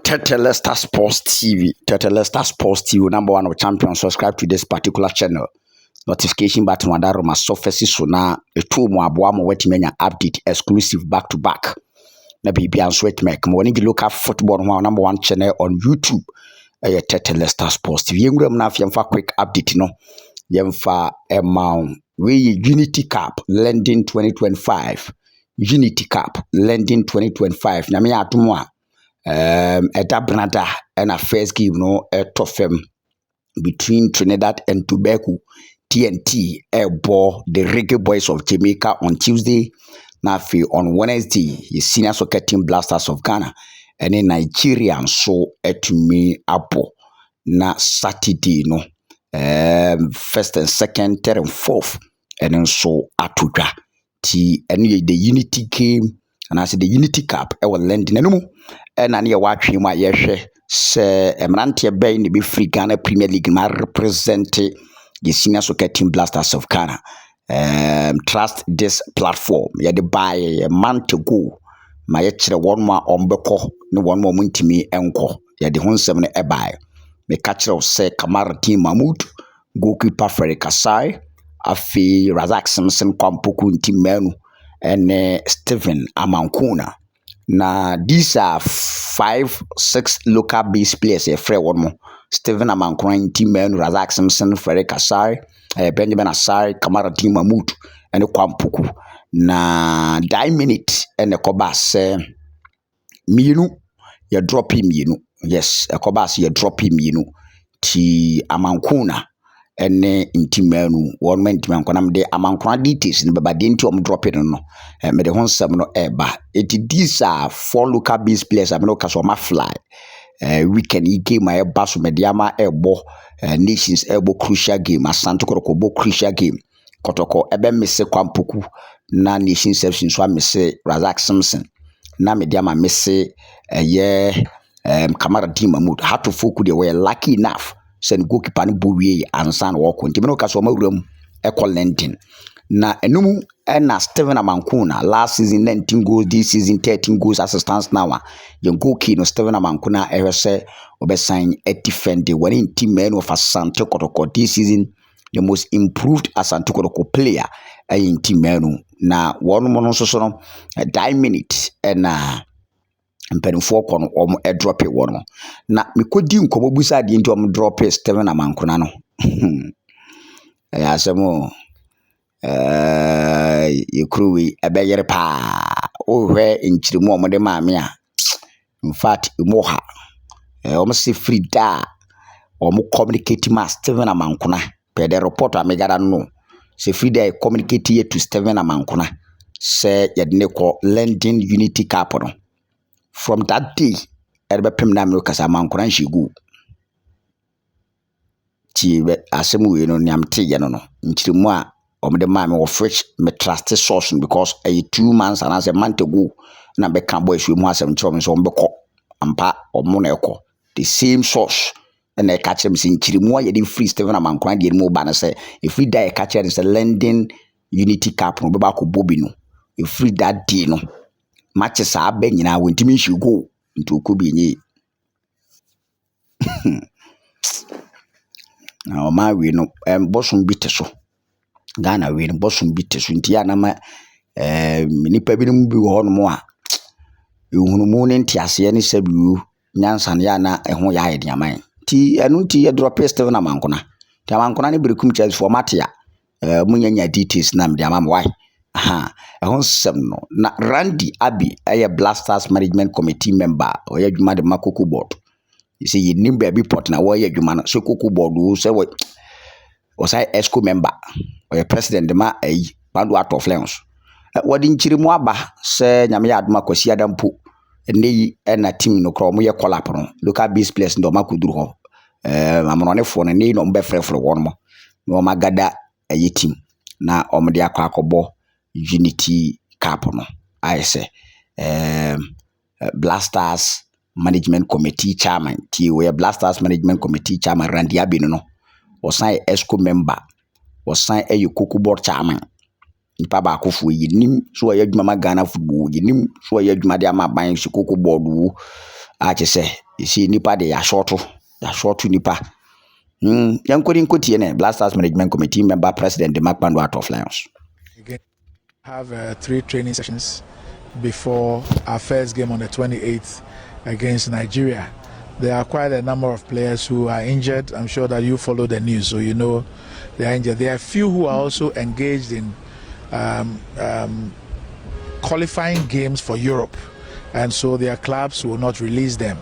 Tetelesta Sports TV. Tetelesta Sports TV, number one of champions. Subscribe to this particular channel. Notification button on that room surface so now a two more aboa wet mania update exclusive back to back. Na baby and sweat make money local football one number one channel on YouTube. Tetelesta Sports TV. Yengram na fiamfa quick update no. Yemfa amount we Unity Cup London 2025. Unity Cup London 2025. Na me atumwa Etabnada and a first game no tofem between Trinidad and Tobago TNT airball the Reggae Boys of Jamaica on Tuesday. Nafi on Wednesday, his senior soccer team Blasters of Ghana and in Nigeria so etumi apo na Saturday no first and second, third and fourth and then so atuga ti any the Unity game and I said the Unity Cup London no and I near watching my yeshe se Emrantia Bay ni be free Ghana Premier League ma represent the senior soccer team Blasters of Ghana. Trust this platform. You had to buy a month to go. My yetchere one more on beko, no one more muntimi enko. You had the 1 a buy. Me catcher of say Kamara team Mahmoud, goalkeeper Ferry Kasai, Afi Razak Simpson Kwampuku team Menu, and Stephen Amankuna. Now these are 5-6 local base players. A free one more. Stephen Amankuna team Menu, Razak Simpson, Ferry Kasai. Benjamin Asai, Kamara team Mahmoud, and the Kwampuku. Na 9 minutes and the Kobas Minu, you drop him, yes, a Kobas, you drop him, Ti Amankuna, and in Timenu, 1 minute, Mankonam de Amankuna details, and Babadinto drop it no, and made a 1 eba. These are 4 local base players, I'm no Kasoma fly. Weekend he game my basu mediama ebo nations ebo crucial game Asante Kotoko crucial game Kotoko ebe mese Kwampuku na nations section so mese Razak Simpson na mediama mese Kamara team Mahmoud had to focus they were lucky enough send goalkeeper ni buwie ansan walk on timeno kaso mawuram London na enum na Stephen Amankuna last season 19 goals this season 13 goals assistance now your goalkeeper no Stephen Amankuna say obesign a defender when in team men of Asante Kotoko this season the most improved Asante Kotoko player in team men na one more so no 9 minutes and mpanimfoɔ kɔ no ɔmo drop it wɔ no na mekɔdi nkɔmmɔ busa de nti ɔmo drop it Stephen Amankuna no ɛyɛ asɛm yekruwi ebeyere pa ohwe nchirimu omode maame a in fact moha se free da communicate ma Stephen Amankuna per the report amegada no se free da communicate here to Stephen Amankuna say yedne ko London Unity Cup no from that day erbepem na me kasa Amankuna nhegu ti asemu we no nyamte ye no nchirimu a the man of which me trust source because 2 months and as a month ago na be can boys we mu asem chom so mbeko ampa omo na eko the same source and I catch him sin chirimu ye dey free Stephen Amankwan dey mu ba na say if free die catch him say London Unity Cup no be ba ko bobi no if free that day no matches are be nyina wentimi hwe go nto ko bi nyi na o ma we no bosom bite so Ghana we bosom bite so ntia na ma nipa bi no bi ho no mo a ehunu ne ntiase ne sabiu nyansa ne ya na eho ya ide aman ti enu ti ye drop Stephen Amankuna ti Amankuna ne brekum chance format ya munyanya details na me amam why ehon sem no na Randy Abi Blasters management committee member oya dwuma de Makoko board you see nim ba bi port na wo ya dwuma no so Koko board wo say was I ESCO member or a president ma bandu out of Lions what in chirimu aba say nyame ya aduma kwasi adampo ene na team no kro mo ye collab no local base players ndo makuduru ho amonone fo no ne no mbe frefre won mo no magada team na omde akwakobo Unity Cup no I say Blasters management committee chairman ti we Blasters management committee chairman Randy Abi no osan ESCO member osan Koko board chairman nipa ba akofo yinim so ya adwuma Ghana football yinim so ya adwuma de ama ban Koko board wo a che se You see, nipa de ya short nipa. Yankuri Nkuti ne Black Stars Management Committee member President the Mark Pandu out of Lions. Again, have 3 training sessions before our first game on the 28th against Nigeria. There are quite a number of players who are injured. I'm sure that you follow the news, so you know they are injured. There are a few who are also engaged in qualifying games for Europe, and so their clubs will not release them.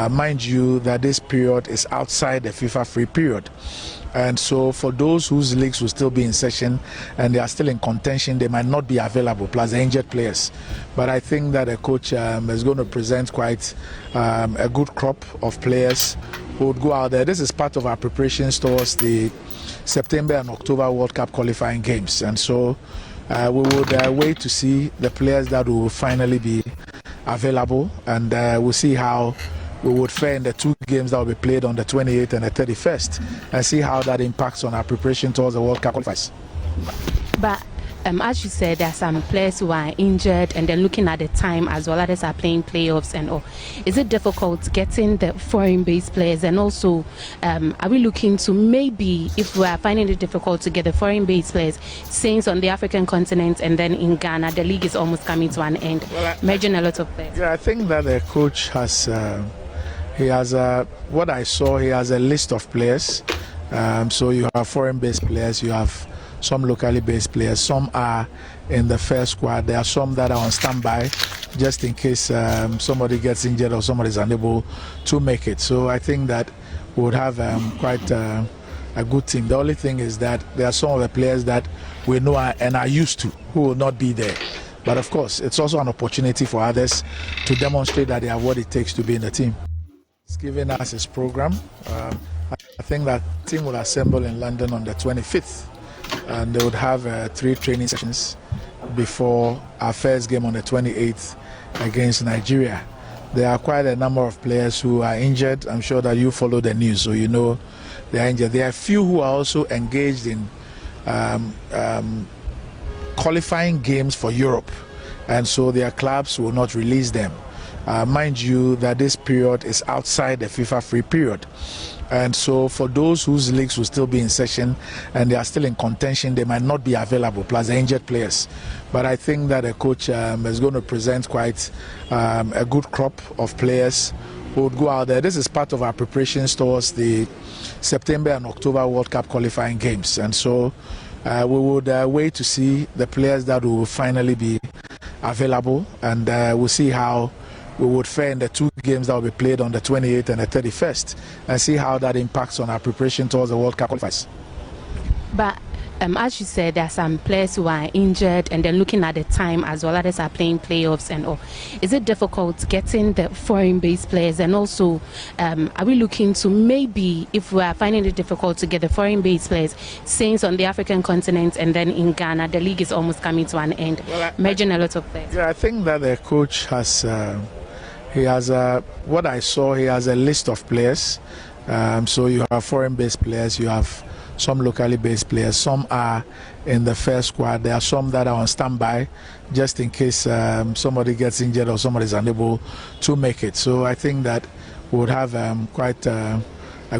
Mind you that this period is outside the FIFA free period, and so for those whose leagues will still be in session and they are still in contention, they might not be available, plus the injured players. But I think that the coach is going to present quite a good crop of players who would go out there. This is part of our preparations towards the September and October World Cup qualifying games, and so we would wait to see the players that will finally be available, and we'll see how we would fare in the 2 games that will be played on the 28th and the 31st, and see how that impacts on our preparation towards the World Cup qualifiers. But as you said, there are some players who are injured, and then looking at the time as well, others are playing playoffs and all. Is it difficult getting the foreign-based players? And also, are we looking to maybe, if we are finding it difficult to get the foreign-based players, since on the African continent and then in Ghana, the league is almost coming to an end, merging a lot of players? Yeah, I think that the coach has, what I saw, he has a list of players. So you have foreign-based players, you have some locally based players, some are in the first squad, there are some that are on standby just in case somebody gets injured or somebody is unable to make it. So I think that we would have quite a good team. The only thing is that there are some of the players that we know and are used to who will not be there. But of course, it's also an opportunity for others to demonstrate that they have what it takes to be in the team. It's giving us his program. I think that team will assemble in London on the 25th. And they would have 3 training sessions before our first game on the 28th against Nigeria. There are quite a number of players who are injured. I'm sure that you follow the news, so you know they are injured. There are a few who are also engaged in qualifying games for Europe, and so their clubs will not release them. Mind you that this period is outside the FIFA free period. And so for those whose leagues will still be in session and they are still in contention, they might not be available, plus the injured players. But I think that the coach is going to present quite a good crop of players who would go out there. This is part of our preparations towards the September and October World Cup qualifying games. And so we would wait to see the players that will finally be available, and we'll see how we would fare in the 2 games that will be played on the 28th and the 31st, and see how that impacts on our preparation towards the World Cup qualifiers. But as you said, there are some players who are injured, and then looking at the time as well, others are playing playoffs and all. Is it difficult getting the foreign-based players? And also, are we looking to maybe, if we are finding it difficult to get the foreign-based players, since on the African continent and then in Ghana, the league is almost coming to an end, merging a lot of players? Yeah, I think that the coach has... what I saw, he has a list of players. So you have foreign-based players, you have some locally based players, some are in the first squad, there are some that are on standby just in case somebody gets injured or somebody is unable to make it. So I think that we would have quite a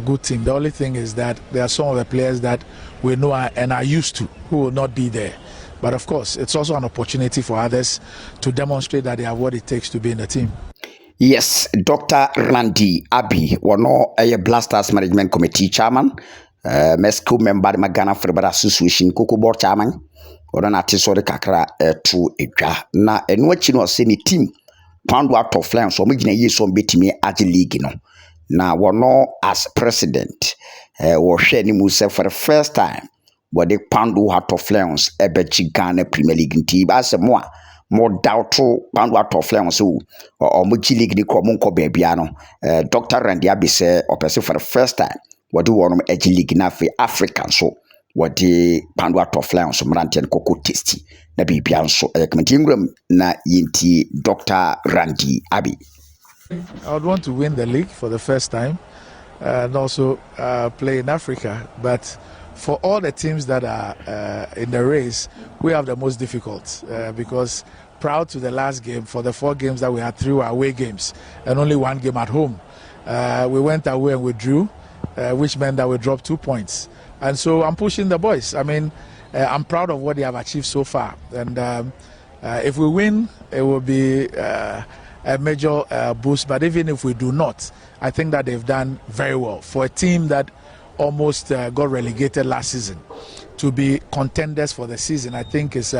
good team. The only thing is that there are some of the players that we know and are used to who will not be there. But of course, it's also an opportunity for others to demonstrate that they have what it takes to be in the team. Yes, Dr. Randy Abi, one of Black Stars Management Committee chairman, Mesco member of Ghana Football Association, Coco Board chairman, or an artist or the Kakra to Edra. Na and what you know, say the team pound out of Lions, so making a year so beat me at the league, Now, one as president, or sharing himself for the first time, but they pound out of Lions, Ghana Premier League team as a more doubtful pound out of Lions or Muchi League Nicomunco Babiano. Dr. Randy Abi said, or person for the first time, what do want to edge league na for African so what the pound out of Lions Mrantian Coco Tasty, na Bibian so Ingram na Yinti Dr. Randy Abi. I would want to win the league for the first time and also play in Africa, but for all the teams that are in the race, we have the most difficult because prior to the last game, for the 4 games that we had, 3 were away games and only 1 game at home. We went away and withdrew, which meant that we dropped 2 points. And so I'm pushing the boys. I mean, I'm proud of what they have achieved so far. And if we win, it will be a major boost. But even if we do not, I think that they've done very well. For a team that almost got relegated last season, to be contenders for the season, I think is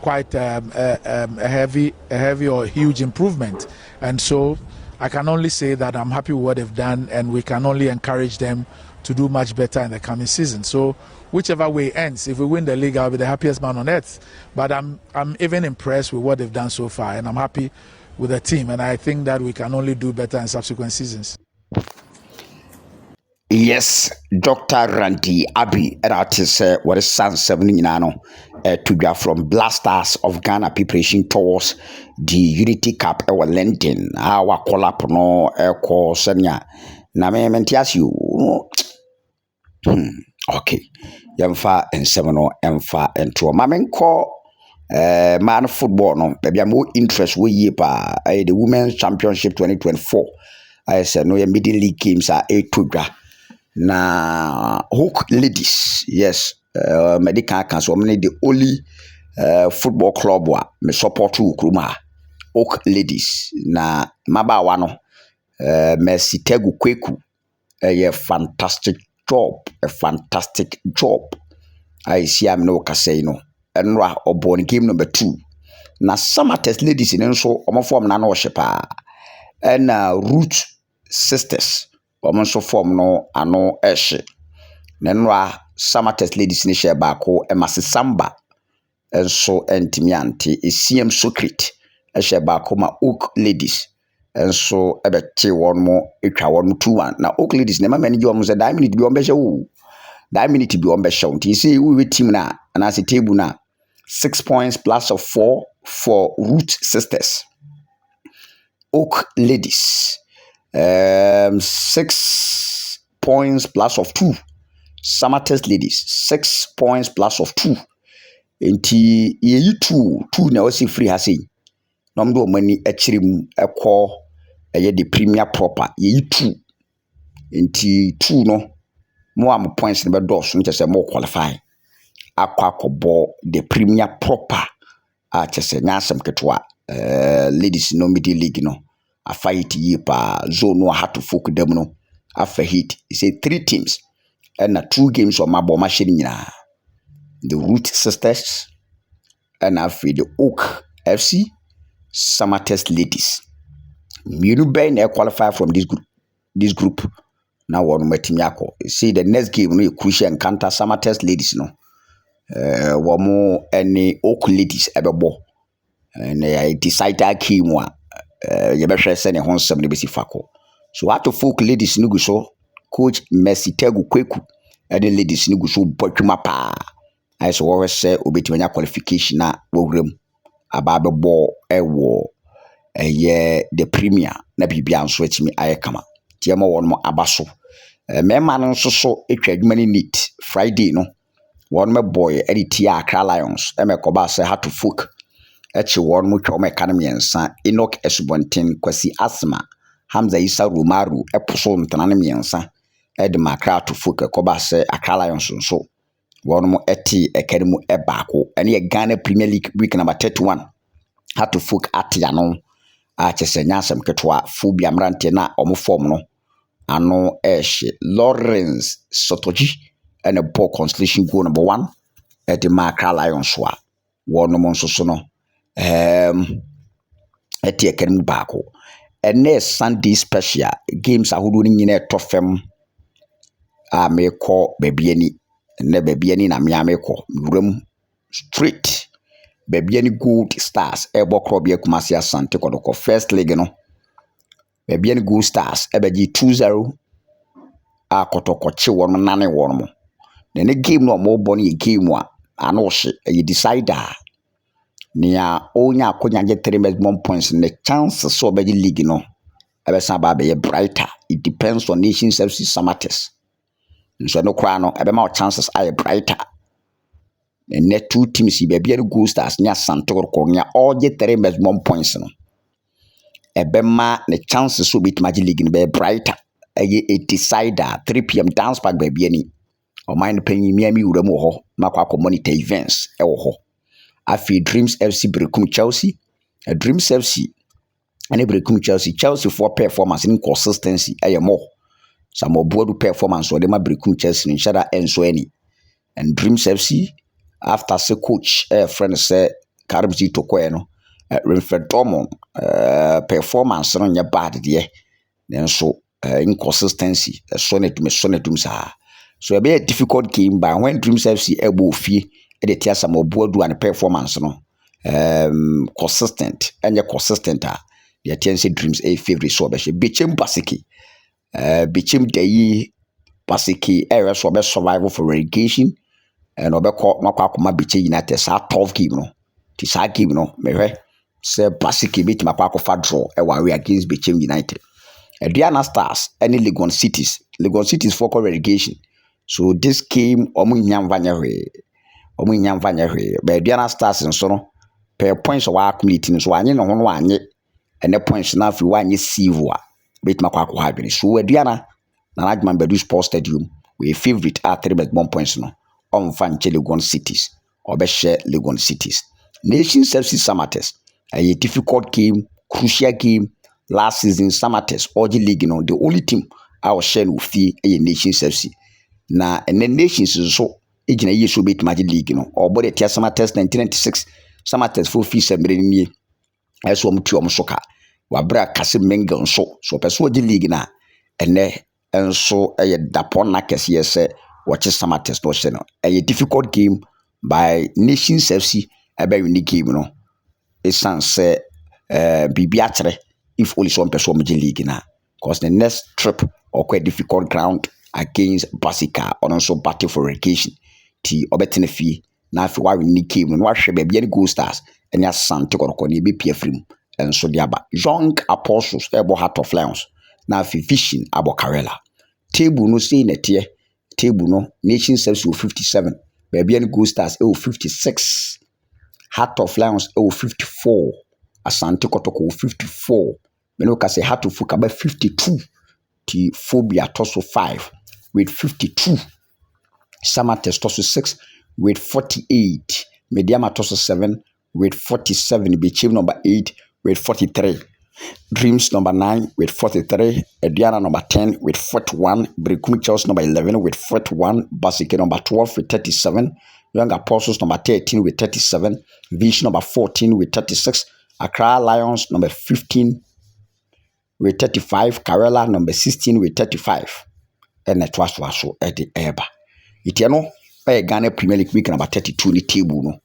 quite a heavy or huge improvement. And so I can only say that I'm happy with what they've done, and we can only encourage them to do much better in the coming season. So whichever way it ends, if we win the league, I'll be the happiest man on earth. But I'm even impressed with what they've done so far, and I'm happy with the team, and I think that we can only do better in subsequent seasons. Yes, Dr. Randy Abi, and that is what is San 7 to go from Blasters of Ghana preparation towards the Unity Cup or London. Our call up no call senior. Na me mentias you. Okay. Yamfa and 7 or Emfa and 2. Mamen call man football no. Baby, I'm more interest we ye pa the Women's Championship 2024. I said no middle league games are 8 to go. Na Hook Ladies, yes, medical cancer. I'm the only football club wa me support to Kruma. Hook Ladies na maba wano Mercy Tegu Kweku a fantastic job. I see I'm no casino. Enra obon game number 2. Na Samatex Ladies in so form na no shepa. And Root Sisters. Omonso form no ano ehye nenwa Samatex Ladies ni share baako emase samba enso entimi ante esiem secret ehye baako ma Oak Ladies enso ebete won mo etwa won 2-1 na Oak Ladies ne ma mani gi omze da minute bi ombehye wo da minute bi ombehye nti say we team na na se table na 6 points plus of 4 for Root Sisters. Oak Ladies 6 points plus of 2. Samatex Ladies 6 points plus of 2. Enti ye 2 na wasi free ha sei. No mdo mani achirim ekọ eye the premier proper ye 2. Enti 2 no mo am points ne be dose no se mo qualify. Akwa the premier proper a chese nyasem ketwa ladies no middle league no. A fight ye pa zone no had to focus them no after hit. He said 3 teams and 2 games on my bomb machine. The Root Sisters and after the Oak FC Samatex Ladies. You know qualify from this group. Now one team yako. See the next game no crucial encounter Samatex Ladies no. One more any Oak Ladies ever ball. And I decided I came one. You better send a home somebody basic fako. So at the folk ladies nugu so coach Mercy Tegu Kweku and the ladies nugu so botuma pa. I so always say obetimanya qualification na program about ball ewo the premier na bibia nso etimi ayekama. Tiema won mo abaso. Me man nso so etwa adwumani neat Friday no. One me boy edit Accra Lions e me koba say how to folk. Echi won mu twa economy ensa Enoch Esubonten Kwasi Asma Hamza Isa Rumaru eposo ntana ne ensa ed makra to fuka koba se Accra Lions so won mu eti ekarimu ebaako ene Ghana Premier League week number 31 had to fuck atia no a chese nyasem ketwa Fubia Mrante na omo form no ano ehye Lawrence Sotoji and a ball constellation goal number 1 at the Accra Lions so won no so no eti ekarimu baako ene Sunday special games ahodo ni nyina etofem a meko babiani ne babiani na me ameko wuram straight babiani Gold Stars ebo krobia Kumasi Asante Kodoko first league no babiani Gold Stars ebeji 2-0 a Kotoko che won nane won mo ne game no mo boni game a ano hye e decider nia onya akonya je 3 maximum points ne chance so be league no ebesa ba be brighter. It depends on Nations FC Samatex so no kra no ebe ma chances are brighter. And net 2 teams be bia Gold Stars nya Asante Kotoko nya all je 3 maximum points no ebema ne chances so bit magic league be brighter a decider 3 p.m. dance park baby ani o mind panyi miami wura mu ho makwa monitor events e wo ho afi Dreams FC Brekum Chelsea Dreams FC and Brekum Chelsea for performance in consistency more some board performance or dem Brekum Chelsea in shada enso any and Dreams FC after say coach friend say Karimzi Tokwe no Renfred Dormon performance no nya bad there then so inconsistency sonetum sa so be a difficult game but when Dreams FC able fie e dey tia some board and performance no consistent and consistent the attention Dreams a favorite so be Bichim Basiki Bichim Deyi Basiki area so be survival for relegation and obekọ makwa Bichim United sa tough game no ti sa game no mehwe se Basiki bit makwa fa draw e wa against Bichim United Diana Stars any Legon Cities for relegation so this game omu nyamvanya hwe but Diana Stars nso no per points wa accumulating so anye no ho anye ene points na fi wa anye sieve a bit makwa ha dwene so Diana na Ajman Badu Sports Stadium we favorite at 3 points no on fan Legon Cities obehye Legon Cities Nations FC Samates a difficult game crucial game last season Samates Oji League the only team I was sharing with fee a Nations FC na and then Nations so ejina yeso bit Magic League or body tia Samates 1996 Samates for fee sembre ni eso mtu omsoka wabra Kasim Mengel so person Oji League na ene enso dapon na kese se watch Samates no she no a difficult game by Nations FC ebe unique game no esan say bibiatre if only some person Magic League na because the next trip or quite difficult ground against Basika on also battle for relegation ti obetene fie na afi wa unique game no ahwe ba bia Gold Stars enya sante koroko ne be piafrim enso de aba Young Apostles ebo Heart of Lions na afi Vision abo Karela table no say netie table no Nations FC 57 ba bia Gold Stars 56 Heart of Lions 54 Asante Kotoko 54 Meno ka say Heart of Fukaba 52 ti Phobia Toso 5 with 52 Samates Toso 6 with 48 Mediama Toso 7 with 47 Bichim number 8 with 43 Dreams number 9 with 43 Ediana number 10 with 41 Brekum Chelsea number 11 with 41 Basike number 12 with 37 Young Apostles number 13 with 37 Vision number 14 with 36 Accra Lions number 15 with 35 Karela number 16 with 35 and that was so at the eba itiano Ghana Premier League week number 32 ni table no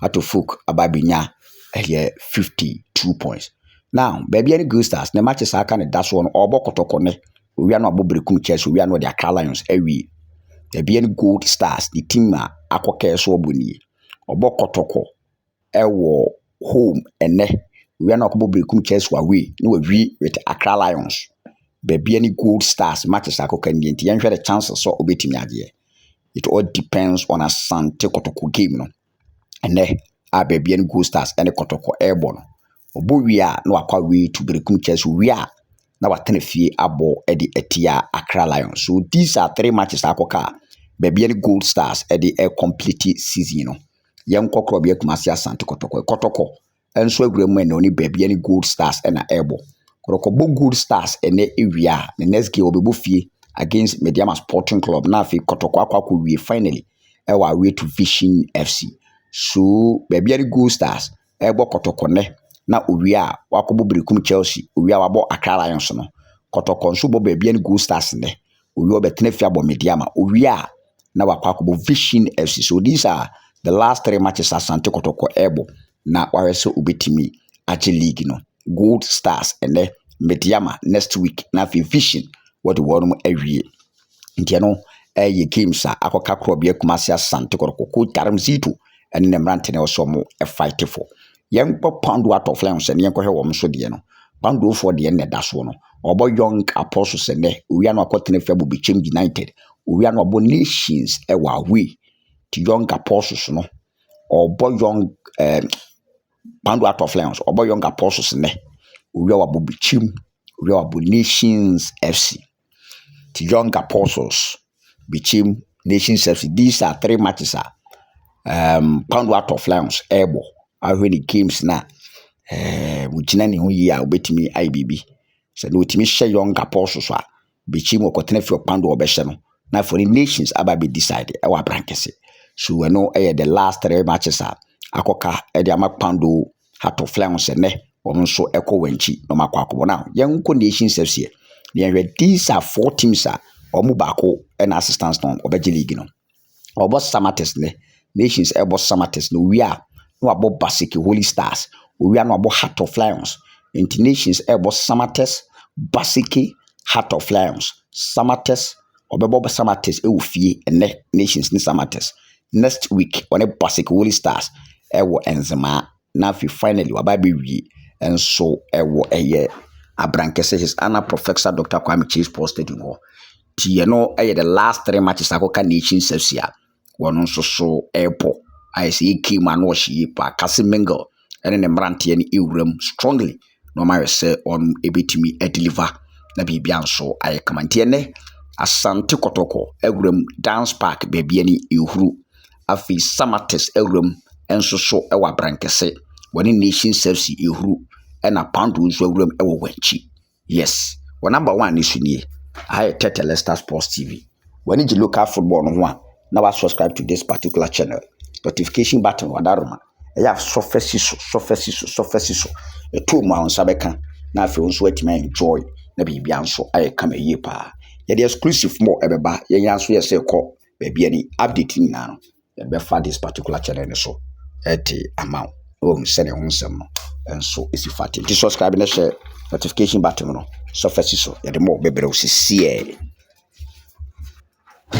ato folk ababinya 52 points now baby any Gold Stars na matches aka ne daso no obokotoko ne owia no abobrekum Chelsea owia no the Accra Lions awie baby any Gold Stars the team akoke so oboni obokotoko ewo home ene we are not Brekum Chelsea away no we with Accra Lions baby any Gold Stars matches akoka ndi yen hwe the chances so obetimi ade it all depends on Asante Kotoko game no ene baby any Gold Stars any Kotoko airborne obo wi a no akwa we to Brekum Chelsea we a na watene fie abo edi etia Accra Lions so these are 3 matches akoka baby any Gold Stars edi a complete season no yen kokro bia Kumasi Asante Kotoko enso aguremu ene oni baby any Gold Stars na ebo Kotoko Gold Stars ene ewia the next game obebo fie against Mediama Sporting Club na afi Kotoko akwa wie finally ewa way to Vision FC so baby any Gold Stars ebo Kotoko ne na owia wakobo Brekum Chelsea owia wabo Accra Lions no Kotoko nso bo baby any Gold Stars ne owia obetena fie abo Mediama owia na wakobo Vision FC so these are the last 3 matches Asante Kotoko ebo na warese ubetimi aje league no Gold Stars and Mediama next week na fi Vision what the one awie ntiano ye games akoka krobia Kumasi Asante Kotoko Karimzito and nemrante ne oso mo fight for yen pound Heart of Lions and yen ko hwe wo so de no pound for de ne daso no obo Young Apostles ne owia no akotene fa bu Bichim United owia no obo Nations ewa we ti Young Apostles no obo Young Pound Heart of Lions obo Young Apostles ne owie wabo Bichim, owie wabo Nations FC. The Young Apostles, Bichim, Nations FC. These are 3 matches. Pound Heart of Lions, Ebo. I when the games na. Mujina ni hu yi a obetimi IBB. So no timi share Young Apostles a Bichim o kotene fi Pound o be hye no. Na for the Nations aba be decide e wa brankese. So we know the last 3 matches akoka e de ama Pound Heart of Lions ne ono so eko wanchi no makwa akobo now. Yanko Nations FC. These are 4 teams omu bako and assistance no obeje league no. Obo Samates ne Nations ebo Samates no we are no abo Basic Holy Stars. We are no abo Heart of Lions. Nations ebo Samates Basic Heart of Lions. Samates obebo Samates e ofie ene Nations ni Samates. Next week on a Basic Holy Stars ewo Enzema na fi finally wababe wi enso ewo eye Abrankese his Anna Professor Dr. Kwame Chase Sports Stadium ho. Ti the last 3 matches akoka Nations FC a wono nso so airport. I see key man wo hye pa Kasimingle ene ne mrante ne ewuram strongly no ma say on ebetimi deliver na bibia nso aye kamante ne Asante Kotoko ewuram dance park bebia ni ehuru afi Samates ewuram enso so ewa Abrankese woni Nations FC ehuru and a pound rules were wenchi. Yes, well, number 1 is in I tell Leicester Sports TV. When you local football on one, now subscribe to this particular channel. Notification button wadaruma. I have surfaces. A 2 months Sabeka. Now if you want to enjoy, maybe so I come a year pa. Yeah, the exclusive more ebeba. Yeah, answer say call baby any updating now. The befa this particular channel so. Amount. Send your own some. And so is if I subscribe and share notification button. So first so the more baby see